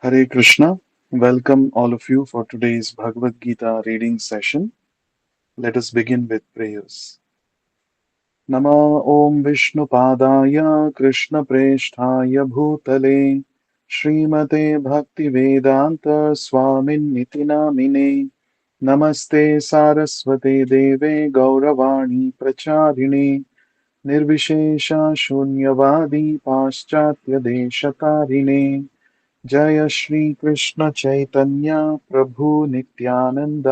Hare Krishna. Welcome all of you for today's Bhagavad Gita reading session. Let us begin with prayers. Nama Om Vishnu Padaya Krishna Presthaya Bhutale Srimate Bhakti Vedanta Swamin Niti Namine Namaste Saraswate Deve Gauravani Pracharine Nirvishesha Shunyavadi Paschatya Deshatarine जय श्री कृष्ण चैतन्य प्रभु नित्यानंद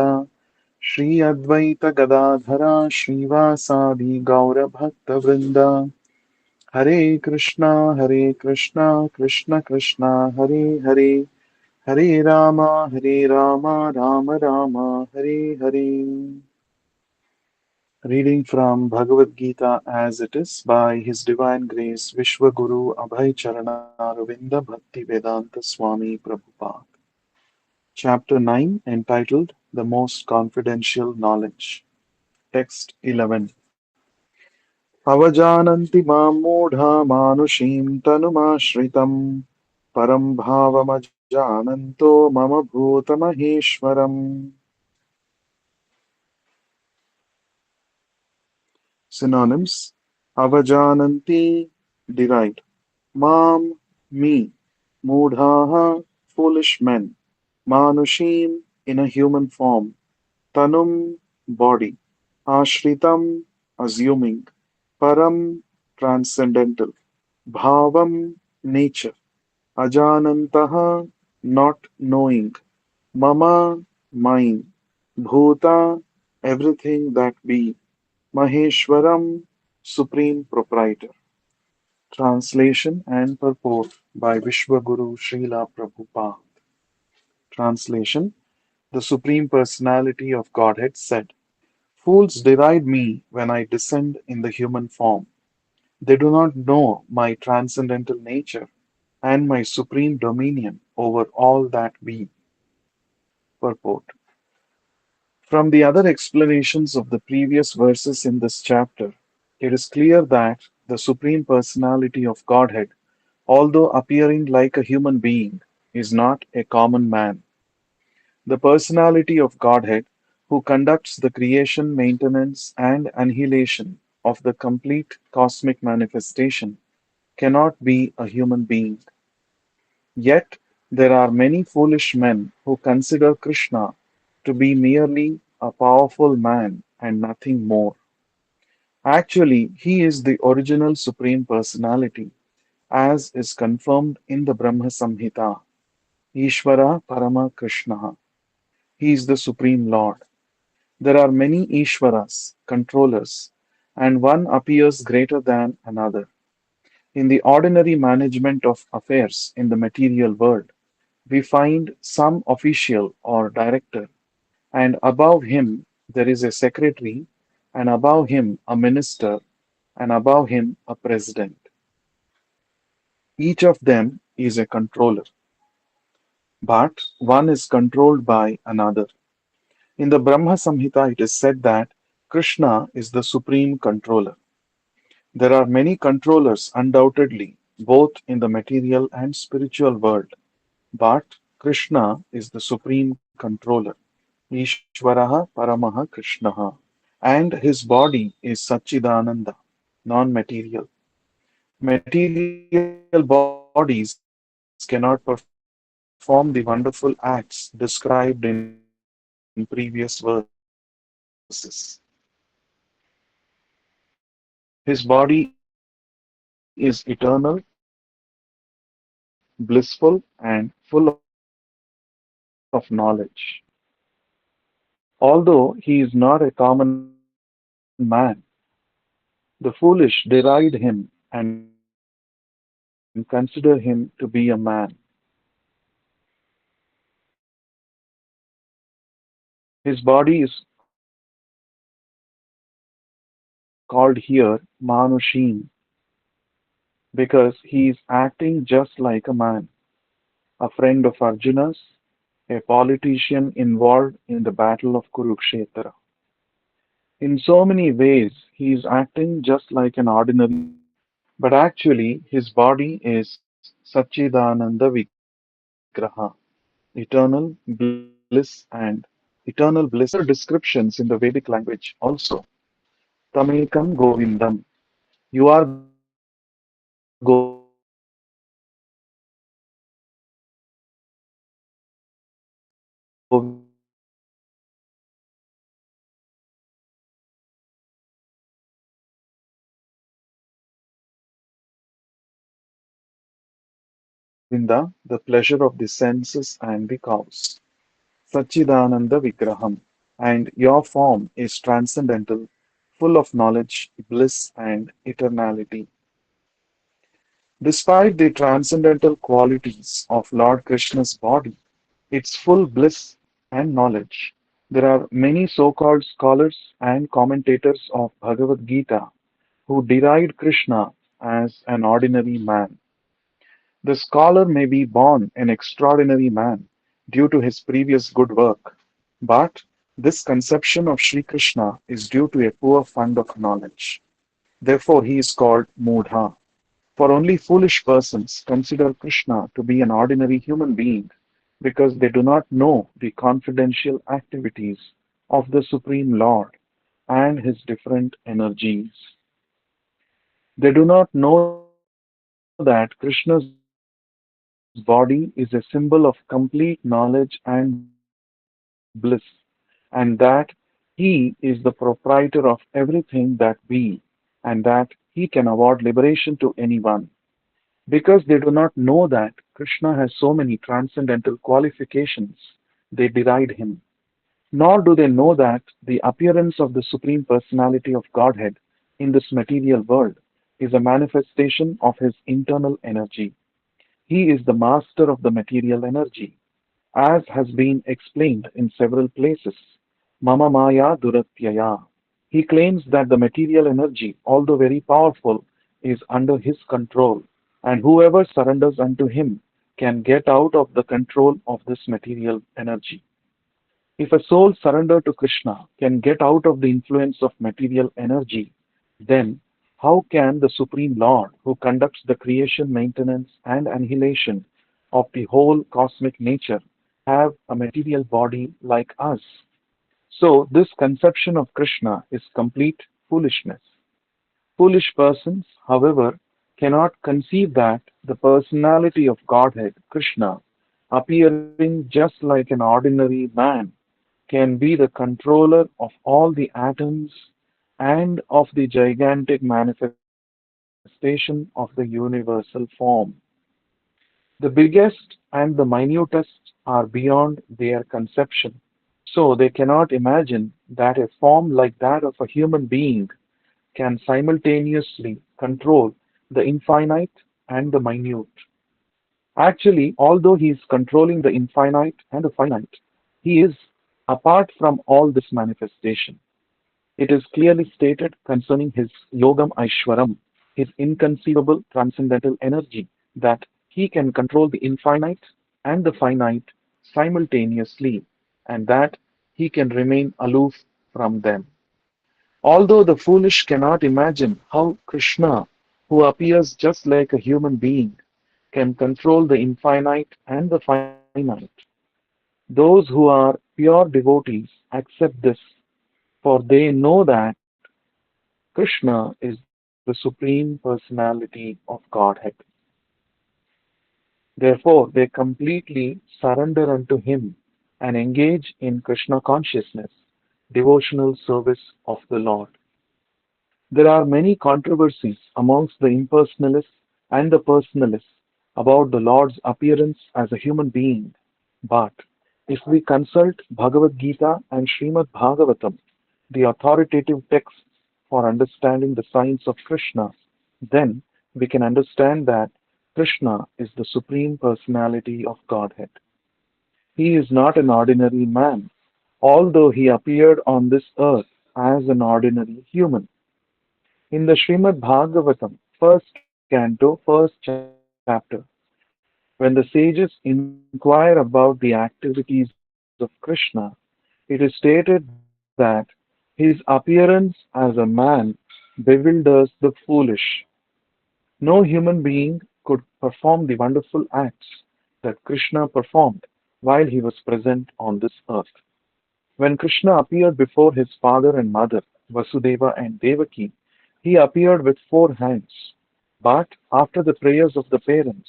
श्री अद्वैत गदाधरा श्रीवासादि गौर भक्त वृंद हरे Krishna Krishna Krishna Hare Hare Hare Ram Ram Ram Hare Hare. Reading from Bhagavad Gita as it is by His Divine Grace Vishwaguru Abhay Charana Bhakti Vedanta Swami Prabhupada. Chapter 9, entitled The Most Confidential Knowledge. Text 11. Avajananti mam modha manushim tanumashritam param bhavamajananto mama bhutamaheshwaram. Synonyms. Avajananti, derived. Mam, me. Mudhaha, foolish men. Manushim, in a human form. Tanum, body. Ashritam, assuming. Param, transcendental. Bhavam, nature. Ajanantaha, not knowing. Mama, mine. Bhuta, everything that be. Maheshwaram, supreme proprietor. Translation and purport by Vishwaguru Srila Prabhupada. Translation. The Supreme Personality of Godhead said, "Fools deride me when I descend in the human form. They do not know my transcendental nature and my supreme dominion over all that be." Purport. From the other explanations of the previous verses in this chapter, it is clear that the Supreme Personality of Godhead, although appearing like a human being, is not a common man. The personality of Godhead, who conducts the creation, maintenance, and annihilation of the complete cosmic manifestation, cannot be a human being. Yet, there are many foolish men who consider Krishna to be merely a powerful man and nothing more. Actually, he is the original Supreme Personality, as is confirmed in the Brahma Samhita. Ishvara Parama Krishna. He is the Supreme Lord. There are many Ishvaras, controllers, and one appears greater than another. In the ordinary management of affairs in the material world, we find some official or director, and above him there is a secretary, and above him a minister, and above him a president. Each of them is a controller, but one is controlled by another. In the Brahma Samhita, it is said that Krishna is the supreme controller. There are many controllers, undoubtedly, both in the material and spiritual world, but Krishna is the supreme controller. Ishvaraha Paramaha Krishnaha. And his body is Satchidananda, non-material. Material bodies cannot perform the wonderful acts described in previous verses. His body is eternal, blissful, and full of knowledge. Although he is not a common man, the foolish deride him and consider him to be a man. His body is called here Manushim because he is acting just like a man, a friend of Arjuna's, a politician involved in the battle of Kurukshetra. In so many ways, he is acting just like an ordinary man, but actually his body is Satchidananda Vigraha. Srivigraha, eternal bliss and eternal bliss. There are similar descriptions in the Vedic language also. Tamekam Govindam. You are Govinda, the pleasure of the senses and the cows. Govinda, the pleasure of the senses and the cows. Sachidananda Vigraham, and your form is transcendental, full of knowledge, bliss, and eternality. Despite the transcendental qualities of Lord Krishna's body, its full bliss and knowledge, there are many so-called scholars and commentators of Bhagavad Gita who deride Krishna as an ordinary man. The scholar may be born an extraordinary man due to his previous good work, but this conception of Sri Krishna is due to a poor fund of knowledge. Therefore, he is called Mudha. For only foolish persons consider Krishna to be an ordinary human being because they do not know the confidential activities of the Supreme Lord and his different energies. They do not know that Krishna's body is a symbol of complete knowledge and bliss, and that he is the proprietor of everything that be, and that he can award liberation to anyone. Because they do not know that Krishna has so many transcendental qualifications, they deride him. Nor do they know that the appearance of the Supreme Personality of Godhead in this material world is a manifestation of his internal energy. He is the master of the material energy, as has been explained in several places. Mama Maya Duratyaya. He claims that the material energy, although very powerful, is under his control, and whoever surrenders unto him can get out of the control of this material energy. If a soul surrendered to Krishna can get out of the influence of material energy, then how can the Supreme Lord, who conducts the creation, maintenance, and annihilation of the whole cosmic nature, have a material body like us? So, this conception of Krishna is complete foolishness. Foolish persons, however, cannot conceive that the personality of Godhead, Krishna, appearing just like an ordinary man, can be the controller of all the atoms and of the gigantic manifestation of the universal form. The biggest and the minutest are beyond their conception, so they cannot imagine that a form like that of a human being can simultaneously control the infinite and the minute. Actually, although he is controlling the infinite and the finite, he is apart from all this manifestation. It is clearly stated concerning his Yogam Aishwaram, his inconceivable transcendental energy, that he can control the infinite and the finite simultaneously, and that he can remain aloof from them. Although the foolish cannot imagine how Krishna, who appears just like a human being, can control the infinite and the finite, those who are pure devotees accept this, for they know that Krishna is the Supreme Personality of Godhead. Therefore, they completely surrender unto Him and engage in Krishna consciousness, devotional service of the Lord. There are many controversies amongst the impersonalists and the personalists about the Lord's appearance as a human being, but if we consult Bhagavad Gita and Srimad Bhagavatam, the authoritative texts for understanding the science of Krishna, then we can understand that Krishna is the Supreme Personality of Godhead. He is not an ordinary man, although he appeared on this earth as an ordinary human. In the Srimad Bhagavatam, first canto, first chapter, when the sages inquire about the activities of Krishna, it is stated that his appearance as a man bewilders the foolish. No human being could perform the wonderful acts which he performed. that Krishna performed while he was present on this earth. When Krishna appeared before his father and mother, Vasudeva and Devaki, he appeared with four hands. But after the prayers of the parents,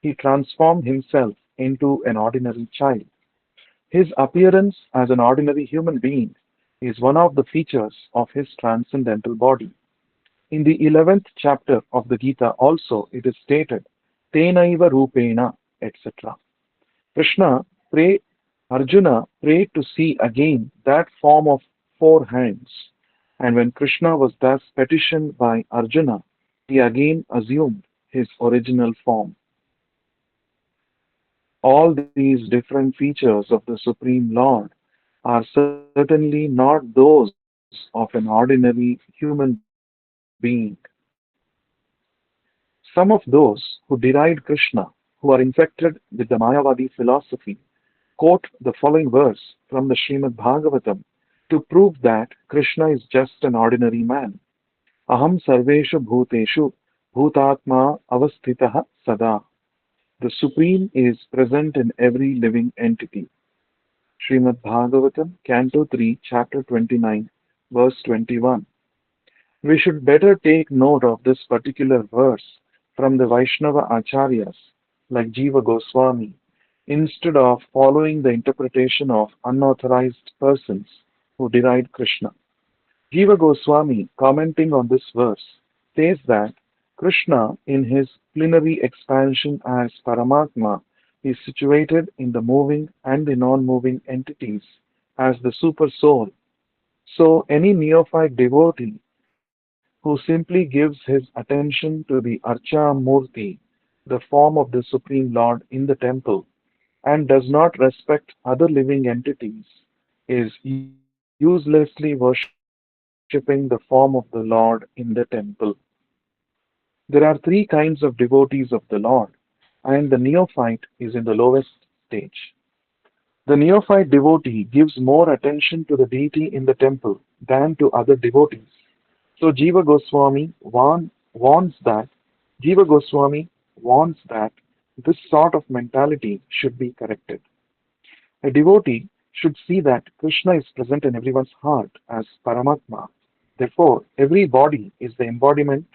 he transformed himself into an ordinary child. His appearance as an ordinary human being is one of the features of his transcendental body. In the 11th chapter of the Gita also it is stated, Tenaiva Rupena, etc. Krishna pray, Arjuna prayed to see again that form of four hands, and when Krishna was thus petitioned by Arjuna, he again assumed his original form. All these different features of the Supreme Lord are certainly not those of an ordinary human being. Some of those who deride Krishna, who are infected with the Mayavadi philosophy, quote the following verse from the Srimad Bhagavatam to prove that Krishna is just an ordinary man. Aham sarveshu bhuteshu bhutatma avastitaha sada. The Supreme is present in every living entity. Srimad Bhagavatam, Canto 3, Chapter 29, verse 21. We should better take note of this particular verse from the Vaishnava Acharyas like Jiva Goswami instead of following the interpretation of unauthorized persons who deride Krishna. Jiva Goswami, commenting on this verse, says that Krishna, in his plenary expansion as Paramatma, is situated in the moving and the non moving entities as the Super Soul. So, any neophyte devotee who simply gives his attention to the Archa Murti, the form of the Supreme Lord in the temple, and does not respect other living entities, is uselessly worshipping the form of the Lord in the temple. There are three kinds of devotees of the Lord, and the neophyte is in the lowest stage. The neophyte devotee gives more attention to the deity in the temple than to other devotees. So Jiva Goswami warns that this sort of mentality should be corrected. A devotee should see that Krishna is present in everyone's heart as Paramatma. Therefore, every body is the embodiment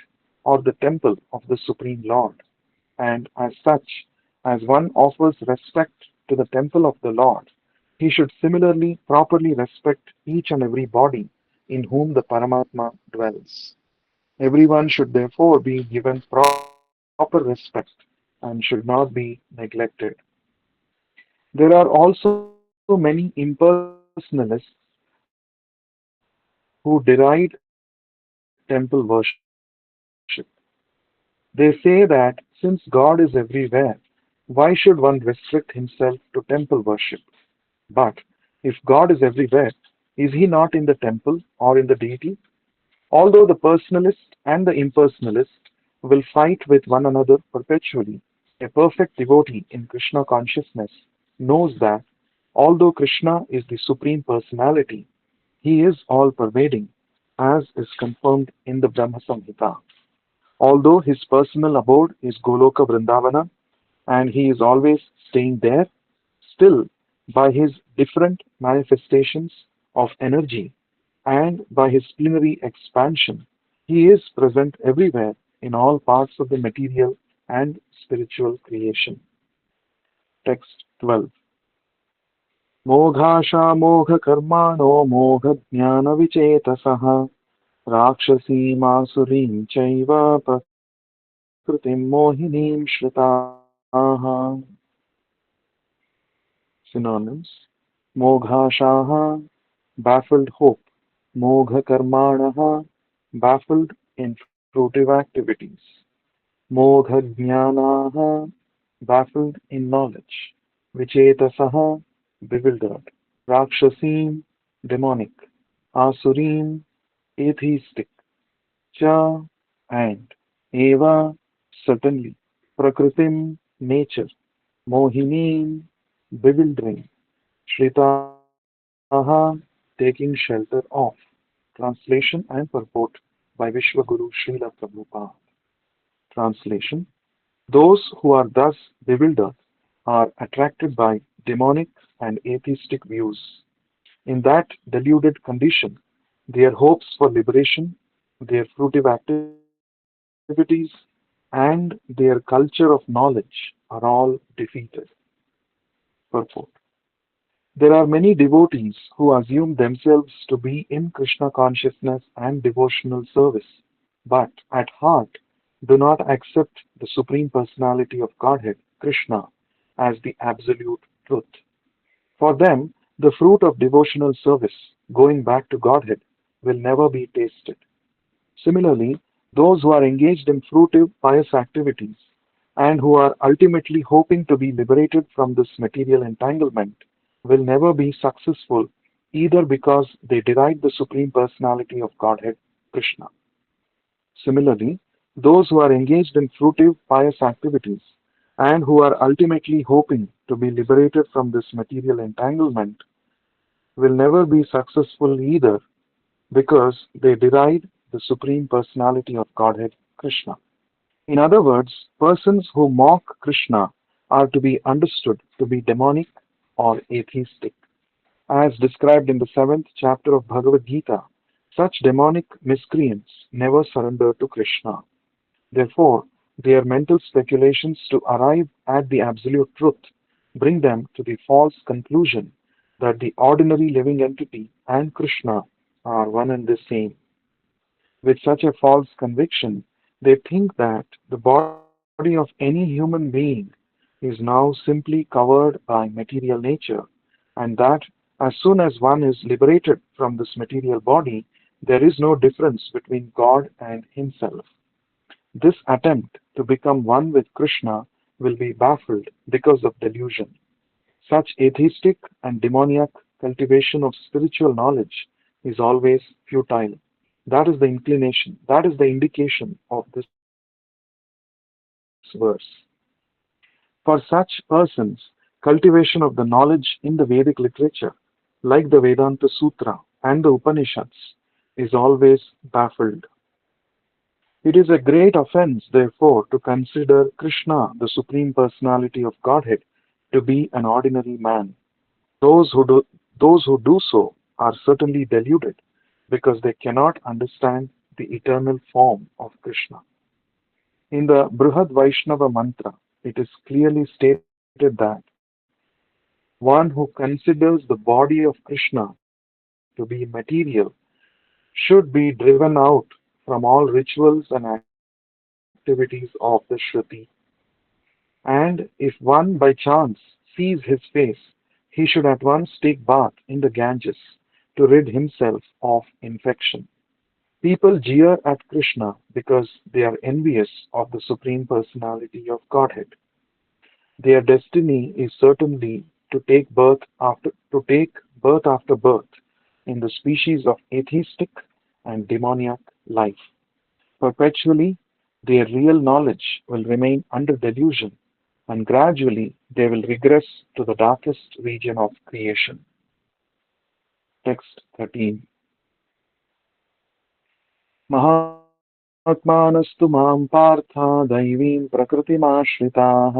or the temple of the Supreme Lord. And as such, as one offers respect to the temple of the Lord, he should similarly properly respect each and every body in whom the Paramatma dwells. Everyone should therefore be given proper respect and should not be neglected. There are also many impersonalists who deride temple worship. They say that since God is everywhere, why should one restrict himself to temple worship? But if God is everywhere, is he not in the temple or in the deity? Although the personalist and the impersonalist will fight with one another perpetually, a perfect devotee in Krishna consciousness knows that although Krishna is the Supreme Personality, he is all pervading, as is confirmed in the Brahma Samhita. Although his personal abode is Goloka Vrindavana and he is always staying there, still, by his different manifestations of energy and by his plenary expansion, he is present everywhere in all parts of the material and spiritual creation. Text 12. मोघाशामोघकर्माणो मोघज्ञानविचेतसः राक्षसीमासुरीं चैव प्रकृतिं मोहिनीं श्रिताः. Synonyms: Moghashaha, baffled hope; Moghakarmanaha, baffled in fruitive activities; Moghajnanaha, baffled in knowledge; Vichetasaha, bewildered; Rakshasim, demonic; Asurim, atheistic; Cha, and Eva, certainly; Prakritim, nature; Mohinim, bewildering; Shritaha, taking shelter of. Translation and purport by Vishwaguru Srila Prabhupada. Translation: Those who are thus bewildered are attracted by demonic and atheistic views. In that deluded condition, their hopes for liberation, their fruitive activities, and their culture of knowledge are all defeated. Purport. There are many devotees who assume themselves to be in Krishna consciousness and devotional service, but at heart do not accept the Supreme Personality of Godhead, Krishna, as the absolute truth. For them, the fruit of devotional service, going back to Godhead, will never be tasted. Similarly, those who are engaged in fruitive, pious activities and who are ultimately hoping to be liberated from this material entanglement will never be successful either because they deride the Supreme Personality of Godhead, Krishna. Similarly, those who are engaged in fruitive, pious activities and who are ultimately hoping to be liberated from this material entanglement will never be successful either because they deride the Supreme Personality of Godhead, Krishna. In other words, persons who mock Krishna are to be understood to be demonic or atheistic. As described in the seventh chapter of Bhagavad Gita, such demonic miscreants never surrender to Krishna. Therefore, their mental speculations to arrive at the absolute truth bring them to the false conclusion that the ordinary living entity and Krishna are one and the same. With such a false conviction, they think that the body of any human being is now simply covered by material nature, and that as soon as one is liberated from this material body, there is no difference between God and himself. This attempt to become one with Krishna will be baffled because of delusion. Such atheistic and demoniac cultivation of spiritual knowledge is always futile. That is the inclination, that is the indication of this verse. For such persons, cultivation of the knowledge in the Vedic literature, like the Vedanta Sutra and the Upanishads, is always baffled. It is a great offense, therefore, to consider Krishna, the Supreme Personality of Godhead, to be an ordinary man. Those who do, those who do so are certainly deluded because they cannot understand the eternal form of Krishna. In the Brihad Vaishnava mantra, it is clearly stated that one who considers the body of Krishna to be material should be driven out from all rituals and activities of the Shruti. And if one by chance sees his face, he should at once take bath in the Ganges to rid himself of infection. People jeer at Krishna because they are envious of the Supreme Personality of Godhead. Their destiny is certainly to take birth birth in the species of atheistic and demoniac life. Perpetually, their real knowledge will remain under delusion, and gradually they will regress to the darkest region of creation. Text 13. महात्मानस्तु मां पार्थ दैवीं प्रकृतिमाश्रिताः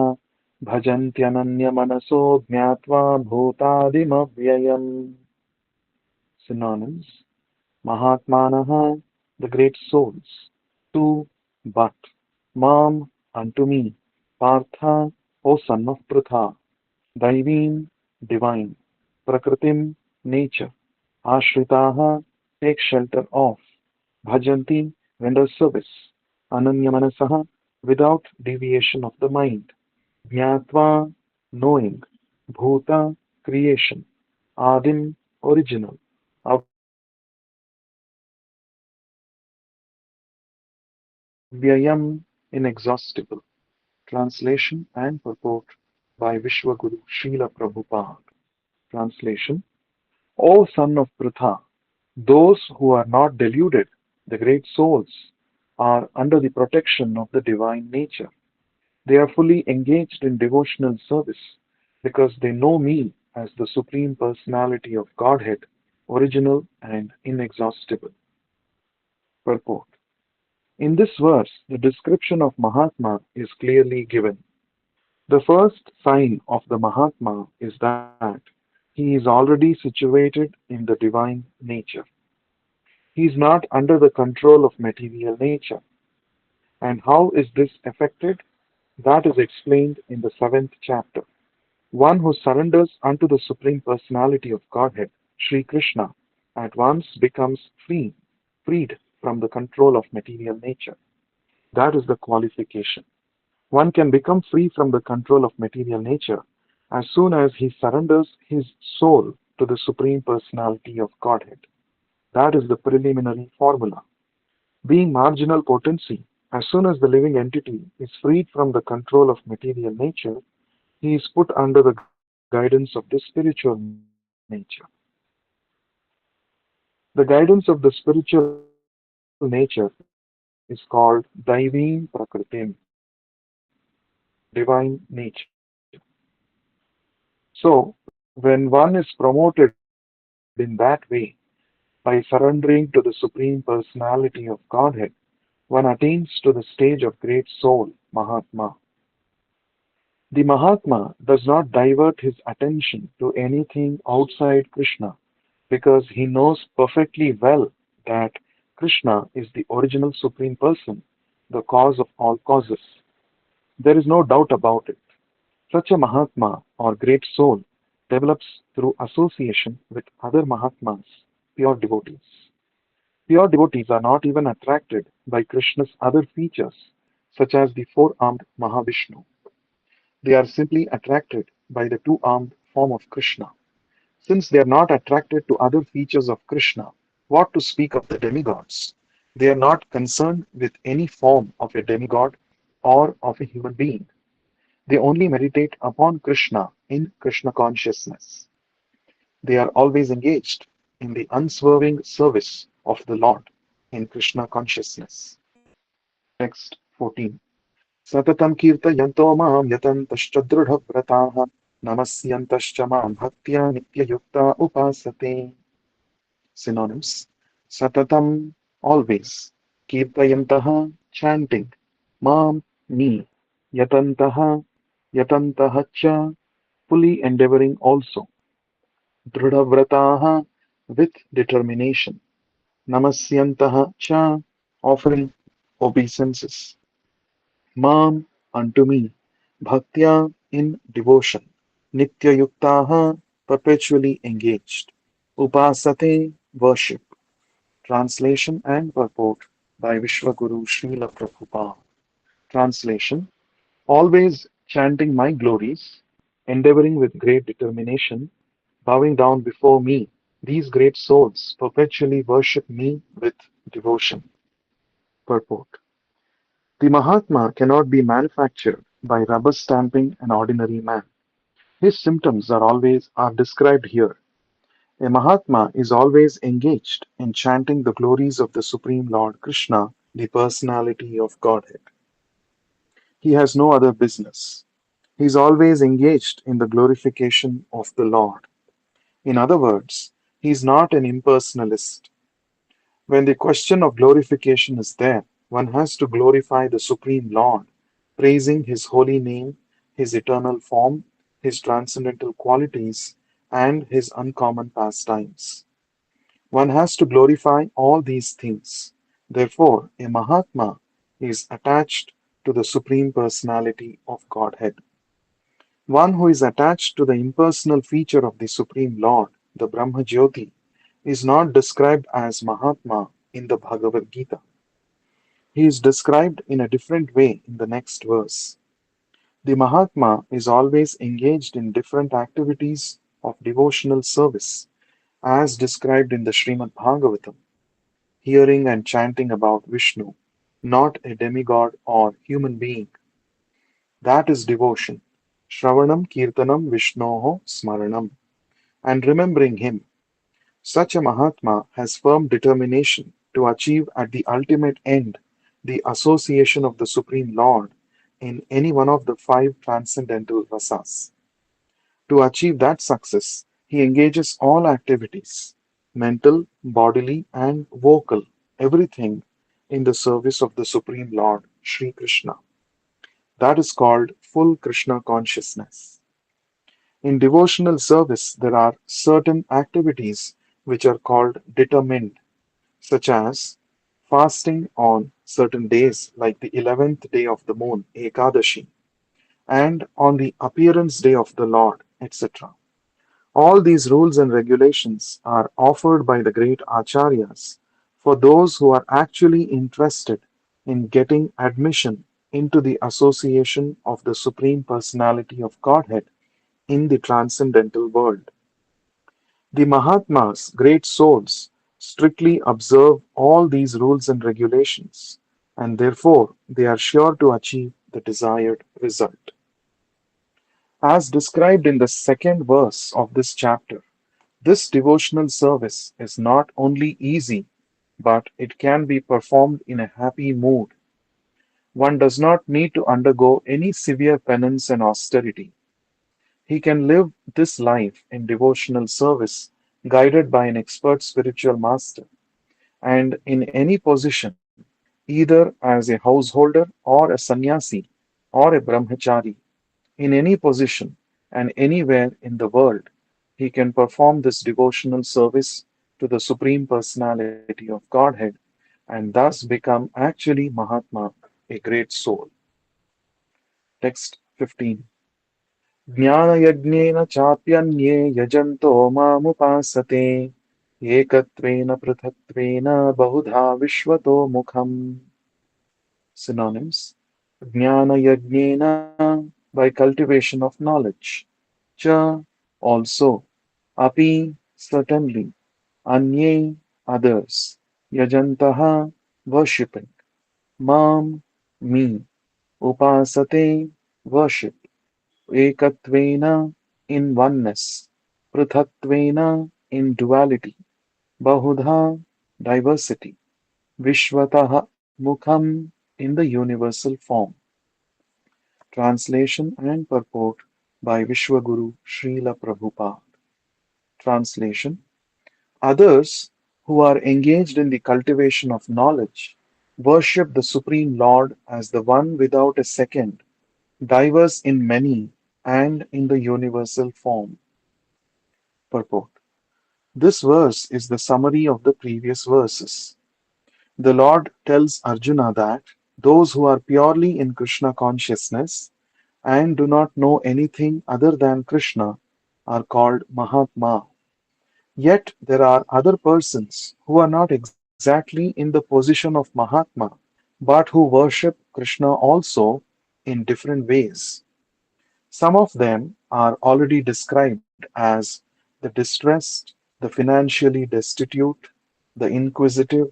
भजन्त्यनन्यमनसो ज्ञात्वा भूतादिमव्ययम्. Synonyms: Mahatmanaha, the great souls; tu, but; mam, unto me; partha, O son of Pritha; daivim, divine; prakritim, nature; ashritaha, take shelter of; bhajanti, render service; ananyamanasaha, without deviation of the mind; jnatva, knowing; bhuta, creation; adim, original; avyayam, inexhaustible. Translation and purport by Vishwaguru Srila Prabhupada. Translation: O son of Pritha, those who are not deluded, the great souls, are under the protection of the divine nature. They are fully engaged in devotional service because they know me as the Supreme Personality of Godhead, original and inexhaustible. Purport: In this verse, the description of Mahatma is clearly given. The first sign of the Mahatma is that he is already situated in the divine nature. He is not under the control of material nature. And how is this effected? That is explained in the seventh chapter. One who surrenders unto the Supreme Personality of Godhead, Sri Krishna, at once becomes freed from the control of material nature. That is the qualification. One can become free from the control of material nature as soon as he surrenders his soul to the Supreme Personality of Godhead. That is the preliminary formula. Being marginal potency, as soon as the living entity is freed from the control of material nature, he is put under the guidance of the spiritual nature. The guidance of the spiritual nature is called Daivim Prakritim, divine nature. So, when one is promoted in that way, by surrendering to the Supreme Personality of Godhead, one attains to the stage of great soul, Mahatma. The Mahatma does not divert his attention to anything outside Krishna because he knows perfectly well that Krishna is the original Supreme Person, the cause of all causes. There is no doubt about it. Such a Mahatma or great soul develops through association with other Mahatmas, pure devotees. Pure devotees are not even attracted by Krishna's other features, such as the four-armed Mahavishnu. They are simply attracted by the two-armed form of Krishna. Since they are not attracted to other features of Krishna, what to speak of the demigods? They are not concerned with any form of a demigod or of a human being. They only meditate upon Krishna in Krishna consciousness. They are always engaged in the unswerving service of the Lord in Krishna consciousness. Text 14. Satatam kirtayanto mam yatantascha dृढव्रताः नमस्यन्तश्च मां भक्त्या नित्ययुक्ता उपासते. Synonyms: Satatam, always, Kirtayantaha, chanting, Mam, me, Yatantaha, Yatantaha cha, fully endeavoring also, Dృఢవ్రతాः, with determination, Namasyantaha cha, offering obeisances, Mam, unto me, Bhaktya, in devotion, Nityayuktaha, perpetually engaged, Upasate, worship. Translation and purport by Vishwaguru Srila Prabhupada. Translation: Always chanting my glories, endeavoring with great determination, bowing down before me, these great souls perpetually worship me with devotion. Purport: The Mahatma cannot be manufactured by rubber stamping an ordinary man. His symptoms are described here. A Mahatma is always engaged in chanting the glories of the Supreme Lord Krishna, the personality of Godhead. He has no other business. He is always engaged in the glorification of the Lord. In other words, he is not an impersonalist. When the question of glorification is there, one has to glorify the Supreme Lord, praising his holy name, his eternal form, his transcendental qualities, and his uncommon pastimes. One has to glorify all these things. Therefore, a Mahatma is attached to the Supreme Personality of Godhead. One who is attached to the impersonal feature of the Supreme Lord, the Brahma Jyoti, is not described as Mahatma in the Bhagavad Gita. He is described in a different way in the next verse. The Mahatma is always engaged in different activities of devotional service, as described in the Srimad Bhagavatam, hearing and chanting about Vishnu, not a demigod or human being. That is devotion. Shravanam Kirtanam Vishnoho Smaranam. And remembering him. Such a Mahatma has firm determination to achieve at the ultimate end the association of the Supreme Lord in any one of the five transcendental rasas. To achieve that success, he engages all activities, mental, bodily, and vocal, everything in the service of the Supreme Lord, Sri Krishna. That is called full Krishna consciousness. In devotional service, there are certain activities which are called determined, such as fasting on certain days, like the 11th day of the moon, Ekadashi, and on the appearance day of the Lord, etc. All these rules and regulations are offered by the great acharyas for those who are actually interested in getting admission into the association of the Supreme Personality of Godhead in the transcendental world. The Mahatmas, great souls, strictly observe all these rules and regulations, and therefore they are sure to achieve the desired result. As described in the second verse of this chapter, this devotional service is not only easy, but it can be performed in a happy mood. One does not need to undergo any severe penance and austerity. He can live this life in devotional service, guided by an expert spiritual master, and in any position, either as a householder or a sannyasi or a brahmachari, in any position and anywhere in the world, he can perform this devotional service to the Supreme Personality of Godhead and thus become actually Mahatma, a great soul. Text 15. ज्ञानयज्ञेन चाप्यन्ये यजन्तो मामुपासते एकत्वेन पृथक्त्वेन बहुधा विश्वतो मुखम्. Synonyms: Jnana Yajnena, by cultivation of knowledge, cha, also, api, certainly, anye, others, yajantaha, worshipping, mam, me, upasate, worship, ekatvena, in oneness, pruthatvena, in duality, bahudha, diversity, vishwataha, mukham, in the universal form. Translation and purport by Vishwaguru Srila Prabhupada. Translation: Others who are engaged in the cultivation of knowledge worship the Supreme Lord as the one without a second, diverse in many, and in the universal form. Purport: This verse is the summary of the previous verses. The Lord tells Arjuna that those who are purely in Krishna consciousness and do not know anything other than Krishna are called Mahatma. Yet there are other persons who are not exactly in the position of Mahatma, but who worship Krishna also in different ways. Some of them are already described as the distressed, the financially destitute, the inquisitive,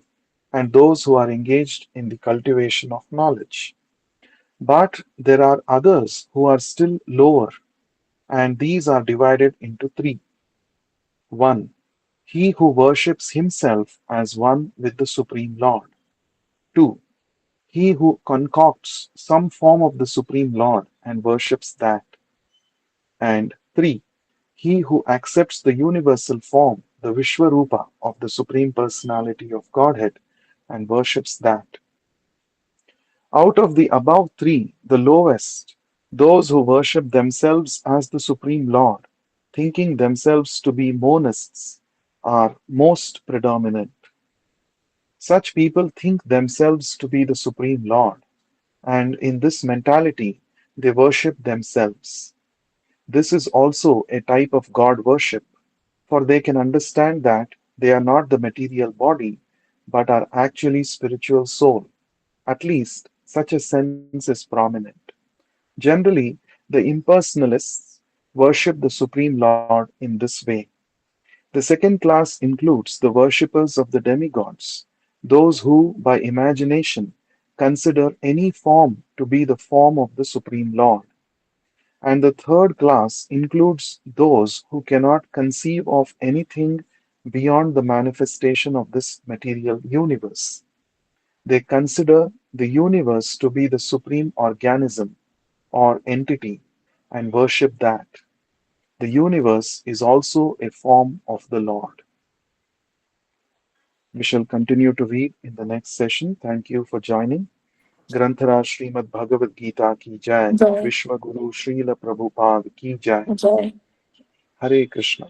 and those who are engaged in the cultivation of knowledge. But there are others who are still lower, and these are divided into three. 1. He who worships himself as one with the Supreme Lord. 2. He who concocts some form of the Supreme Lord and worships that. And 3. He who accepts the universal form, the Vishwarupa of the Supreme Personality of Godhead, and worships that. Out of the above three, the lowest, those who worship themselves as the Supreme Lord, thinking themselves to be monists, are most predominant. Such people think themselves to be the Supreme Lord, and in this mentality, they worship themselves. This is also a type of God worship, for they can understand that they are not the material body, but are actually spiritual soul. At least, such a sense is prominent. Generally, the impersonalists worship the Supreme Lord in this way. The second class includes the worshippers of the demigods, those who, by imagination, consider any form to be the form of the Supreme Lord. And the third class includes those who cannot conceive of anything beyond the manifestation of this material universe. They consider the universe to be the supreme organism or entity and worship that. The universe is also a form of the Lord. We shall continue to read in the next session. Thank you for joining. ग्रंथराज Shrimad Bhagavad Gita की जय। जय विश्व गुरु श्रील प्रभुपाद की जय। जय। हरे कृष्ण।